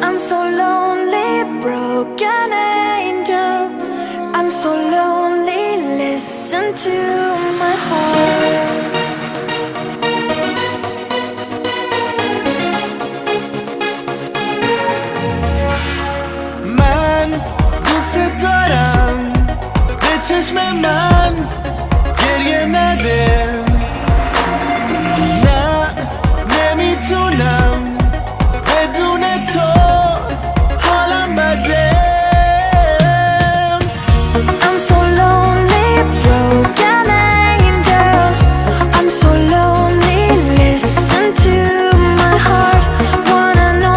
I'm so lonely, broken angel. I'm so lonely, listen to my heart. من دوست دارم به چشم من